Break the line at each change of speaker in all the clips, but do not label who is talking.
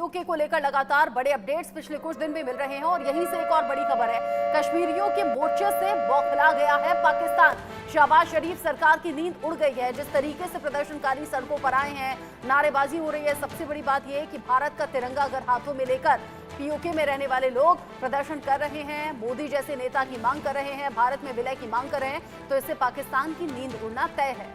PoK को लेकर लगातार बड़े अपडेट्स पिछले कुछ दिन में मिल रहे हैं और यहीं से एक और बड़ी खबर है। कश्मीरियों के मोर्चे से बौखला गया है पाकिस्तान। शहबाज शरीफ सरकार की नींद उड़ गई है। जिस तरीके से प्रदर्शनकारी सड़कों पर आए हैं, नारेबाजी हो रही है। सबसे बड़ी बात यह है कि भारत का तिरंगा अगर हाथों में लेकर पीओके में रहने वाले लोग प्रदर्शन कर रहे हैं, मोदी जैसे नेता की मांग कर रहे हैं, भारत में विलय की मांग कर रहे हैं, तो इससे पाकिस्तान की नींद उड़ना तय है।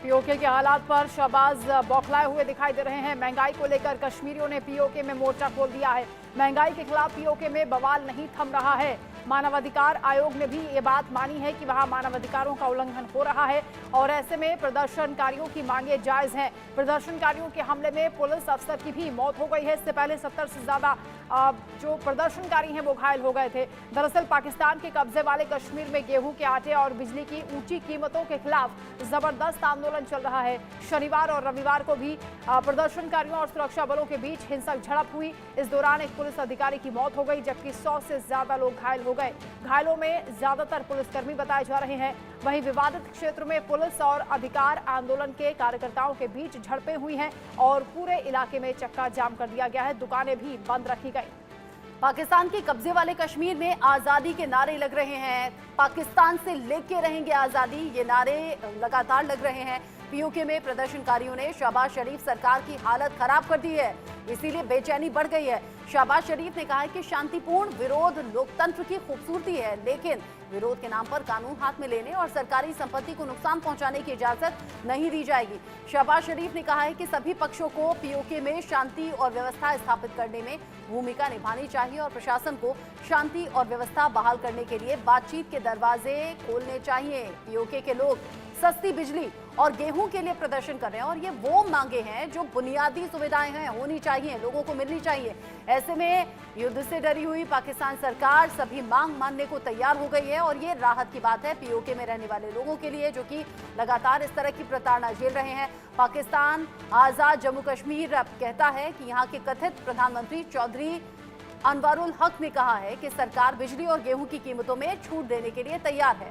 पीओके के हालात पर शहबाज बौखलाए हुए दिखाई दे रहे हैं। महंगाई को लेकर कश्मीरियों ने पीओके में मोर्चा खोल दिया है। महंगाई के खिलाफ पीओके में बवाल नहीं थम रहा है। मानवाधिकार आयोग ने भी ये बात मानी है कि वहां मानवाधिकारों का उल्लंघन हो रहा है और ऐसे में प्रदर्शनकारियों की मांगे जायज हैं। प्रदर्शनकारियों के हमले में पुलिस अफसर की भी मौत हो गई है। इससे पहले 70 से ज्यादा जो प्रदर्शनकारी हैं वो घायल हो गए थे। दरअसल पाकिस्तान के कब्जे वाले कश्मीर में गेहूं के आटे और बिजली की ऊंची कीमतों के खिलाफ जबरदस्त आंदोलन चल रहा है। शनिवार और रविवार को भी प्रदर्शनकारियों और सुरक्षा बलों के बीच हिंसक झड़प हुई। इस दौरान एक पुलिस अधिकारी की मौत हो गई, जबकि 100 से ज्यादा लोग घायल हो गए। घायलों में ज्यादातर पुलिसकर्मी बताए जा रहे हैं। वहीं विवादित क्षेत्र में पुलिस और अधिकार आंदोलन के कार्यकर्ताओं के बीच झड़पें हुई हैं और पूरे इलाके में चक्का जाम कर दिया गया है। दुकानें भी बंद रखी गई।
पाकिस्तान के कब्जे वाले कश्मीर में आजादी के नारे लग रहे हैं। पाकिस्तान से लेके रहेंगे आजादी, ये नारे लगातार लग रहे हैं। पीओके में प्रदर्शनकारियों ने शहबाज शरीफ सरकार की हालत खराब कर दी है, इसीलिए बेचैनी बढ़ गई है। शहबाज शरीफ ने कहा है कि शांतिपूर्ण विरोध लोकतंत्र की खूबसूरती है, लेकिन विरोध के नाम पर कानून हाथ में लेने और सरकारी संपत्ति को नुकसान पहुंचाने की इजाजत नहीं दी जाएगी। शहबाज शरीफ ने कहा है कि सभी पक्षों को पीओके में शांति और व्यवस्था स्थापित करने में भूमिका निभानी चाहिए और प्रशासन को शांति और व्यवस्था बहाल करने के लिए बातचीत के दरवाजे खोलने चाहिए। पीओके के लोग सस्ती बिजली और गेहूं के लिए प्रदर्शन कर रहे हैं और ये वो मांगे हैं जो बुनियादी सुविधाएं हैं, होनी चाहिए, लोगों को मिलनी चाहिए। ऐसे में युद्ध से डरी हुई पाकिस्तान सरकार सभी मांग मानने को तैयार हो गई है और ये राहत की बात है पीओके में रहने वाले लोगों के लिए, जो कि लगातार इस तरह की प्रताड़ना झेल रहे हैं। पाकिस्तान आजाद जम्मू कश्मीर अब कहता है कि यहाँ के कथित प्रधानमंत्री चौधरी अनवरुल हक ने कहा है कि सरकार बिजली और गेहूं की कीमतों में छूट देने के लिए तैयार है।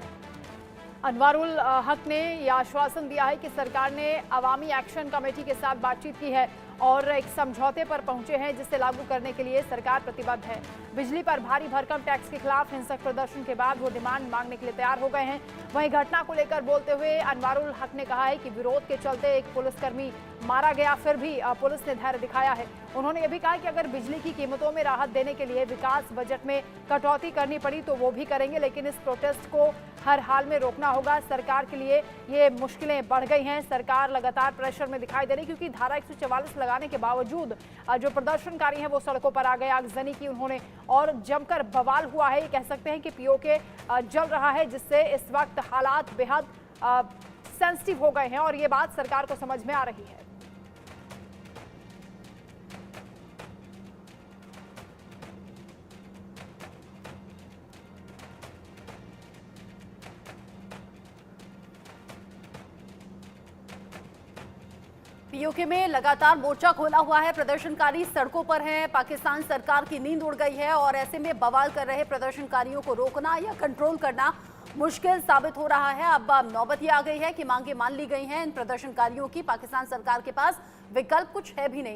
अनवरुल हक ने यह आश्वासन दिया है कि सरकार ने अवामी एक्शन कमेटी के साथ बातचीत की है और एक समझौते पर पहुंचे हैं, जिसे लागू करने के लिए सरकार प्रतिबद्ध है। बिजली पर भारी भरकम टैक्स के खिलाफ हिंसक प्रदर्शन के बाद वो डिमांड मांगने के लिए तैयार हो गए हैं। वहीं घटना को लेकर बोलते हुए अनवरुल हक ने कहा है कि विरोध के चलते एक पुलिसकर्मी मारा गया, फिर भी पुलिस ने धैर्य दिखाया है। उन्होंने ये भी कहा कि अगर बिजली की कीमतों में राहत देने के लिए विकास बजट में कटौती करनी पड़ी तो वो भी करेंगे, लेकिन इस प्रोटेस्ट को हर हाल में रोकना होगा। सरकार के लिए ये मुश्किलें बढ़ गई हैं। सरकार लगातार प्रेशर में दिखाई दे रही, क्योंकि धारा 144 लगाने के बावजूद जो प्रदर्शनकारी हैं वो सड़कों पर आ गए। आगजनी की उन्होंने और जमकर बवाल हुआ है। ये कह सकते हैं कि पीओके जल रहा है, जिससे इस वक्त हालात बेहद सेंसिटिव हो गए हैं और ये बात सरकार को समझ में आ रही है।
पीओके में लगातार मोर्चा खोला हुआ है, प्रदर्शनकारी सड़कों पर हैं। पाकिस्तान सरकार की नींद उड़ गई है और ऐसे में बवाल कर रहे प्रदर्शनकारियों को रोकना या कंट्रोल करना मुश्किल साबित हो रहा है। अब नौबत ये आ गई है कि मांगे मान ली गई हैं इन प्रदर्शनकारियों की। पाकिस्तान सरकार के पास विकल्प कुछ है भी नहीं।